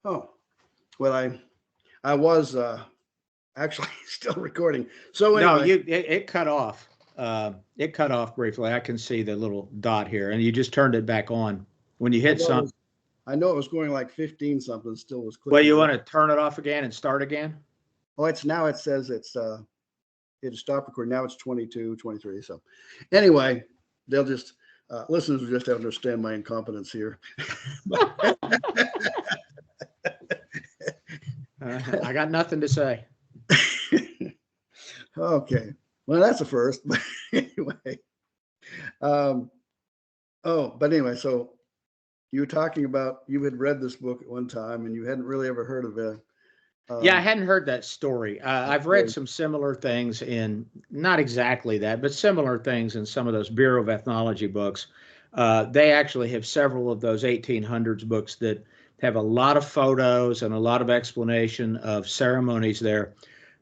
Oh, well, I was actually still recording. So anyway. No, it cut off. It cut off briefly. I can see the little dot here, and you just turned it back on when you hit something. I know it was going like 15 something. Still was clicking. Well, you want to turn it off again and start again? Oh, it's now. It says it stopped recording. Now it's 22, 23. So anyway, they'll just listeners will just have to understand my incompetence here. I got nothing to say. Okay. Well, that's a first. But anyway. But anyway, so you were talking about you had read this book at one time and you hadn't really ever heard of it. Yeah, I hadn't heard that story. I've read some similar things in, not exactly that, but similar things in some of those Bureau of Ethnology books. They actually have several of those 1800s books that have a lot of photos and a lot of explanation of ceremonies there.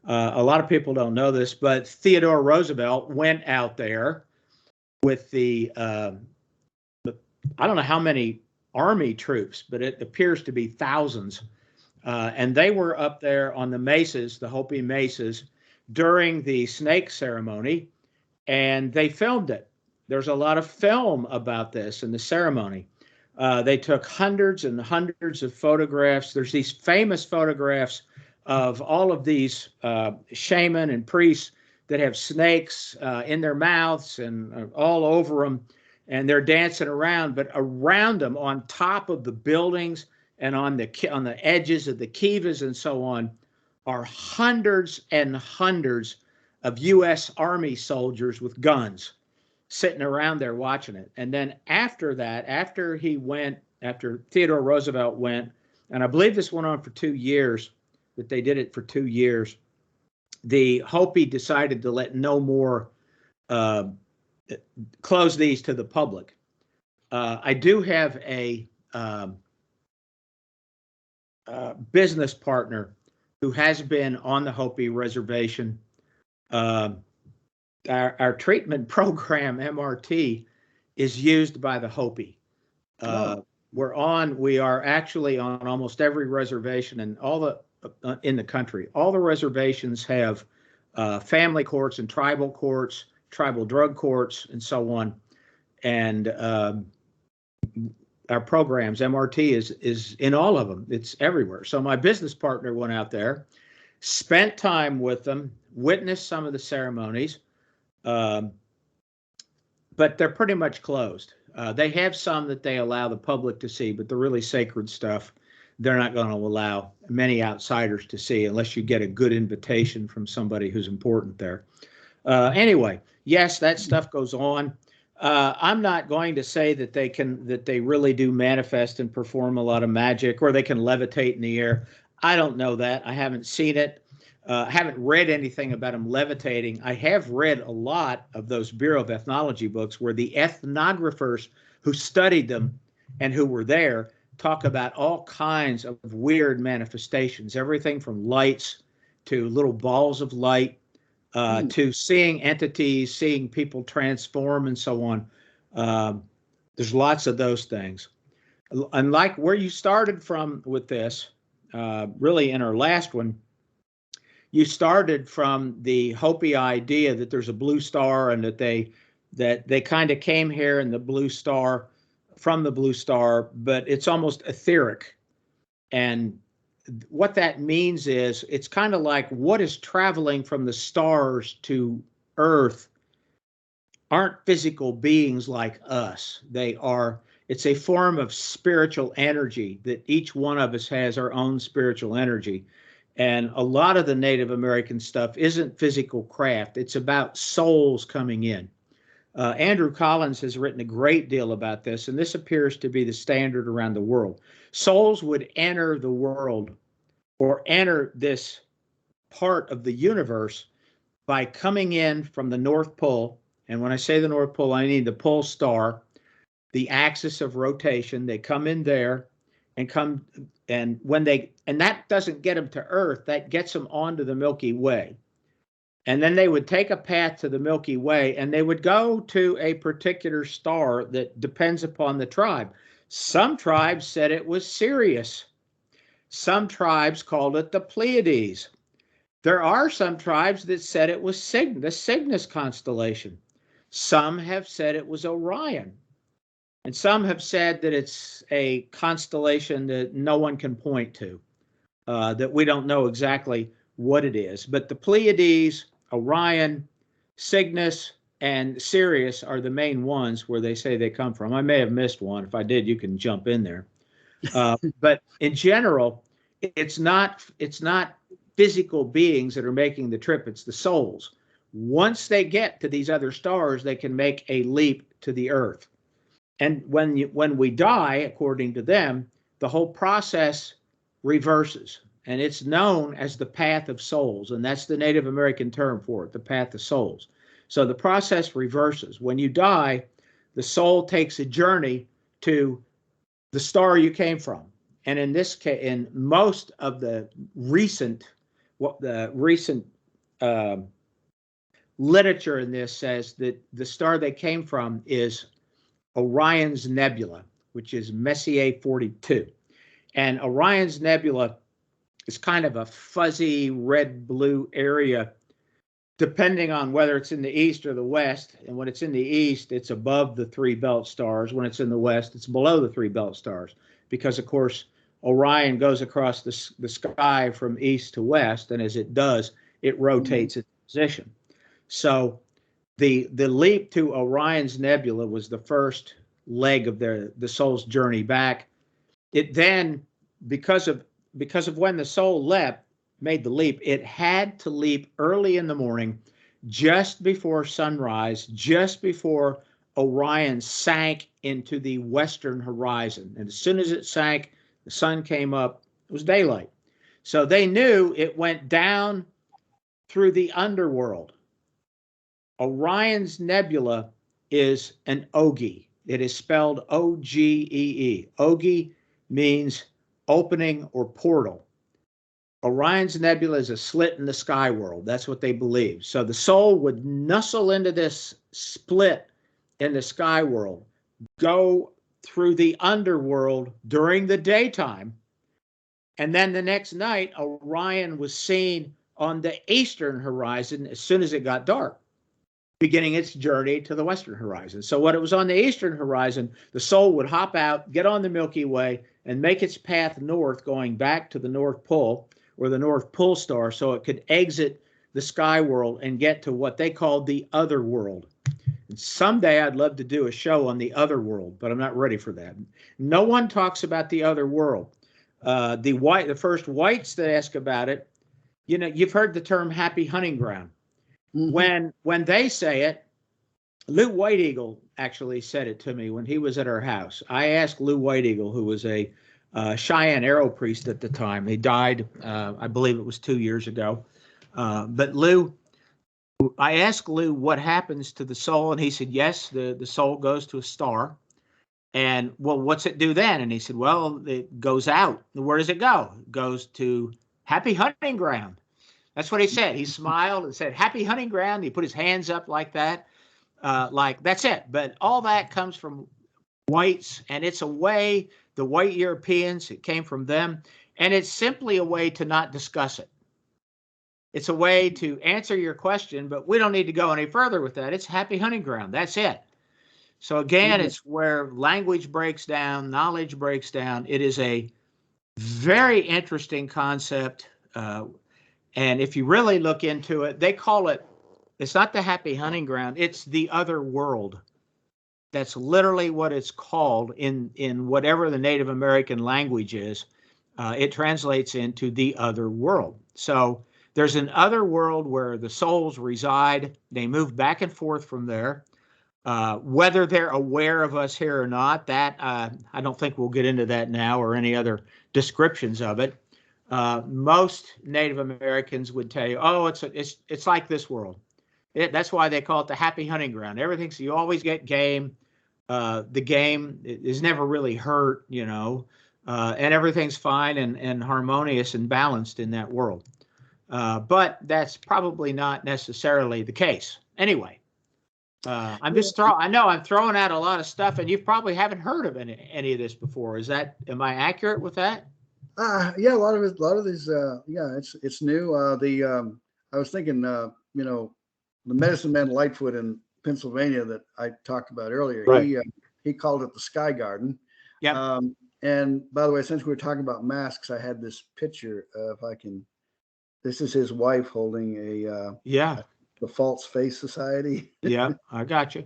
A lot of people don't know this, but Theodore Roosevelt went out there with I don't know how many Army troops, but it appears to be thousands. And they were up there on the mesas, the Hopi mesas, during the snake ceremony, and they filmed it. There's a lot of film about this and the ceremony. They took hundreds and hundreds of photographs. There's these famous photographs of all of these shaman and priests that have snakes in their mouths and all over them, and they're dancing around. But around them, on top of the buildings and on the edges of the kivas and so on, are hundreds and hundreds of U.S. Army soldiers with guns sitting around there watching it. And then after that, after Theodore Roosevelt went, and I believe this went on for 2 years, that they did it for 2 years, the Hopi decided to let no more, close these to the public. I do have a business partner who has been on the Hopi reservation. Our treatment program, MRT, is used by the Hopi. We are actually on almost every reservation and in the country. All the reservations have family courts and tribal courts, tribal drug courts, and so on. And our programs, MRT is in all of them. It's everywhere. So my business partner went out there, spent time with them, witnessed some of the ceremonies, but they're pretty much closed. They have some that they allow the public to see, but the really sacred stuff, they're not going to allow many outsiders to see unless you get a good invitation from somebody who's important there. Anyway, yes, that stuff goes on. I'm not going to say that they really do manifest and perform a lot of magic, or they can levitate in the air. I don't know that. I haven't seen it. I haven't read anything about them levitating. I have read a lot of those Bureau of Ethnology books where the ethnographers who studied them and who were there talk about all kinds of weird manifestations, everything from lights to little balls of light, to seeing entities, seeing people transform, and so on. There's lots of those things. And like where you started from with this, really in our last one, you started from the Hopi idea that there's a blue star and that they kind of came here in the blue star, from the blue star, but it's almost etheric. And what that means is it's kind of like what is traveling from the stars to Earth aren't physical beings like us. It's a form of spiritual energy that each one of us has our own spiritual energy. And a lot of the Native American stuff isn't physical craft. It's about souls coming in. Andrew Collins has written a great deal about this, and this appears to be the standard around the world. Souls would enter the world or enter this part of the universe by coming in from the North Pole. And when I say the North Pole, I mean the pole star, the axis of rotation. They come in there and that doesn't get them to Earth, that gets them onto the Milky Way. And then they would take a path to the Milky Way and they would go to a particular star that depends upon the tribe. Some tribes said it was Sirius. Some tribes called it the Pleiades. There are some tribes that said it was the Cygnus constellation. Some have said it was Orion. And some have said that it's a constellation that no one can point to, that we don't know exactly what it is. But the Pleiades, Orion, Cygnus, and Sirius are the main ones where they say they come from. I may have missed one. If I did, you can jump in there. But in general, it's not physical beings that are making the trip. It's the souls. Once they get to these other stars, they can make a leap to the Earth. And when we die, according to them, the whole process reverses. And it's known as the path of souls. And that's the Native American term for it, the path of souls. So the process reverses. When you die, the soul takes a journey to the star you came from. And in this case, in most of the recent literature in this says that the star they came from is Orion's Nebula, which is Messier 42. And Orion's Nebula is kind of a fuzzy red-blue area, depending on whether it's in the east or the west. And when it's in the east, it's above the 3 belt stars. When it's in the west, it's below the 3 belt stars. Because, of course, Orion goes across the sky from east to west, and as it does, it rotates its position. So the leap to Orion's Nebula was the first leg of the soul's journey back. It then, because of when the soul made the leap, it had to leap early in the morning, just before sunrise, just before Orion sank into the western horizon. And as soon as it sank, the sun came up, it was daylight. So they knew it went down through the underworld. Orion's Nebula is an Ogi. It is spelled O-G-E-E. Ogi means opening or portal. Orion's Nebula is a slit in the sky world. That's what they believe. So the soul would nuzzle into this split in the sky world, go through the underworld during the daytime, and then the next night, Orion was seen on the eastern horizon as soon as it got dark, beginning its journey to the western horizon. So when it was on the eastern horizon, the soul would hop out, get on the Milky Way, and make its path north, going back to the North Pole, or the North Pole Star, so it could exit the sky world and get to what they called the other world. And someday I'd love to do a show on the other world, but I'm not ready for that. No one talks about the other world. The first whites that ask about it, you know, you've heard the term happy hunting ground. Mm-hmm. When they say it, Lou White Eagle actually said it to me when he was at our house. I asked Lou White Eagle, who was a Cheyenne arrow priest at the time. He died, I believe it was 2 years ago. But I asked Lou what happens to the soul, and he said, yes, the soul goes to a star. And, well, what's it do then? And he said, well, it goes out. Where does it go? It goes to happy hunting ground. That's what he said. He smiled and said, happy hunting ground. He put his hands up like that, like that's it. But all that comes from whites, and it's a way, the white Europeans, it came from them, and it's simply a way to not discuss it. It's a way to answer your question, but we don't need to go any further with that. It's happy hunting ground. That's it. So again, it's where language breaks down, knowledge breaks down. It is a very interesting concept. And if you really look into it, they call it, it's not the happy hunting ground, it's the other world. That's literally what it's called in whatever the Native American language is. It translates into the other world. So there's an other world where the souls reside. They move back and forth from there. Whether they're aware of us here or not, that I don't think we'll get into that now or any other descriptions of it. Most Native Americans would tell you, oh, it's like this world. That's why they call it the happy hunting ground. Everything's, you always get game. The game is never really hurt, you know, and everything's fine and harmonious and balanced in that world. But that's probably not necessarily the case. Anyway, I'm throwing out a lot of stuff, and you probably haven't heard of any of this before. Am I accurate with that? Yeah, a lot of these, yeah, it's new. I was thinking, the Medicine Man Lightfoot in Pennsylvania that I talked about earlier. Right. He called it the Sky Garden. Yep. And by the way, since we were talking about masks, I had this picture. If I can, this is his wife holding Yeah. the False Face Society. Yeah. I got you.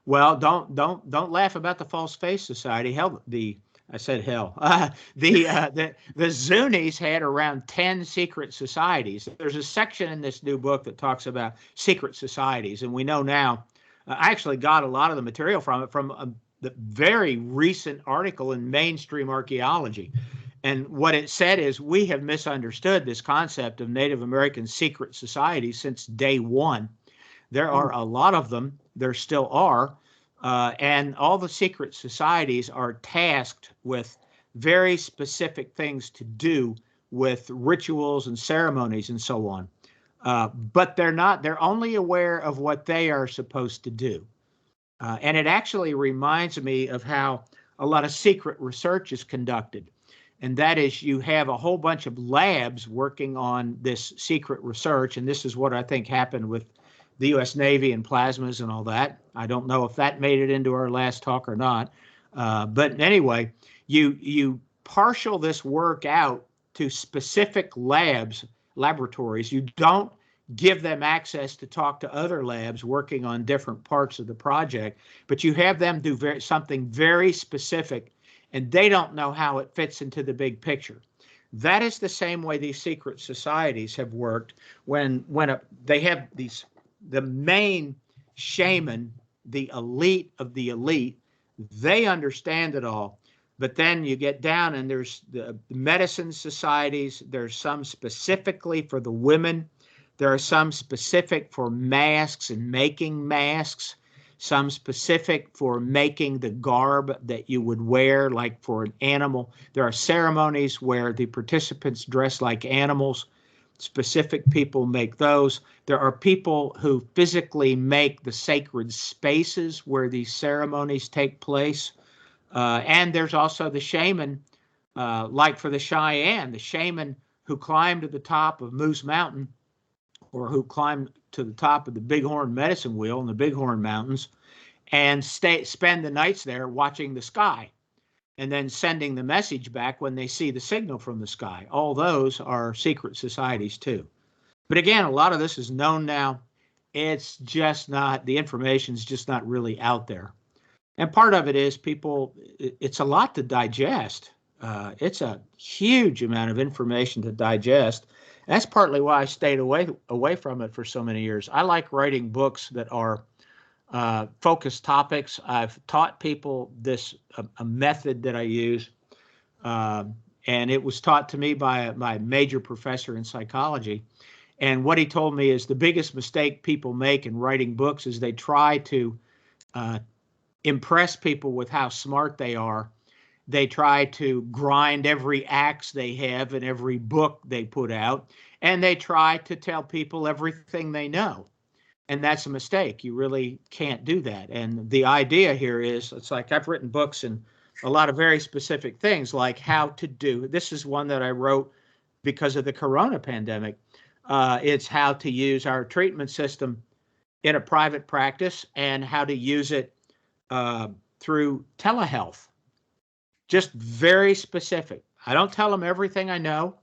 Well, don't laugh about the False Face Society. Hell, I said hell. The Zunies had around 10 secret societies. There's a section in this new book that talks about secret societies, and we know now. I actually got a lot of the material from it from the very recent article in Mainstream Archaeology. And what it said is we have misunderstood this concept of Native American secret societies since day one. There are a lot of them. There still are. And all the secret societies are tasked with very specific things to do with rituals and ceremonies and so on. But they're only aware of what they are supposed to do. And it actually reminds me of how a lot of secret research is conducted. And that is, you have a whole bunch of labs working on this secret research. And this is what I think happened with the U.S. Navy and plasmas and all that. I don't know if that made it into our last talk or not. But anyway, you partial this work out to specific laboratories. You don't give them access to talk to other labs working on different parts of the project, but you have them do something very specific, and they don't know how it fits into the big picture. That is the same way these secret societies have worked when they have the main shaman, the elite of the elite, they understand it all. But then you get down and there's the medicine societies. There's some specifically for the women. There are some specific for masks and making masks, some specific for making the garb that you would wear, like for an animal. There are ceremonies where the participants dress like animals. Specific people make those. There are people who physically make the sacred spaces where these ceremonies take place. And there's also the shaman, like for the Cheyenne, the shaman who climbed to the top of Moose Mountain, or who climbed to the top of the Bighorn Medicine Wheel in the Bighorn Mountains and spend the nights there watching the sky and then sending the message back when they see the signal from the sky. All those are secret societies too. But again, a lot of this is known now. It's just not, the information's just not really out there. And part of it is it's a lot to digest. It's a huge amount of information to digest. That's partly why I stayed away from it for so many years. I like writing books that are focused topics. I've taught people a method that I use, and it was taught to me by my major professor in psychology. And what he told me is the biggest mistake people make in writing books is they try to impress people with how smart they are. They try to grind every axe they have in every book they put out, and they try to tell people everything they know. And that's a mistake. You really can't do that. And the idea here is, it's like I've written books in a lot of very specific things, like how to do. This is one that I wrote because of the corona pandemic. It's how to use our treatment system in a private practice and how to use it through telehealth. Just very specific. I don't tell them everything I know.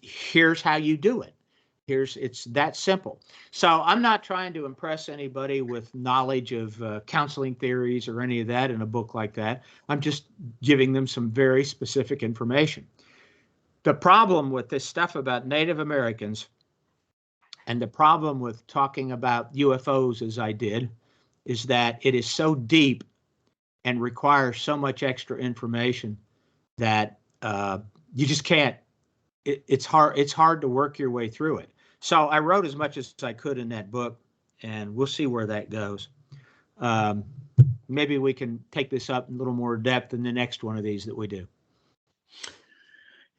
Here's how you do it. It's that simple. So I'm not trying to impress anybody with knowledge of counseling theories or any of that in a book like that. I'm just giving them some very specific information. The problem with this stuff about Native Americans and the problem with talking about UFOs as I did is that it is so deep and requires so much extra information that you just can't. It's hard to work your way through it. So I wrote as much as I could in that book, and we'll see where that goes. Maybe we can take this up in a little more depth in the next one of these that we do.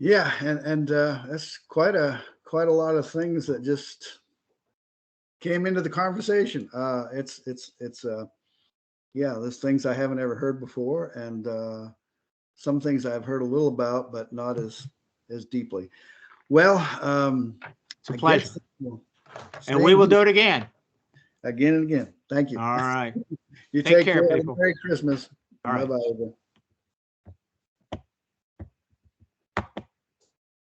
Yeah, and that's quite a lot of things that just came into the conversation. It's yeah, there's things I haven't ever heard before, and some things I've heard a little about, but not as deeply. Well, It's a I pleasure. guess we'll And stay we in will touch do it again. again and again. Thank you. All right. You Take take care, care. people. Merry Christmas. All right. Bye-bye.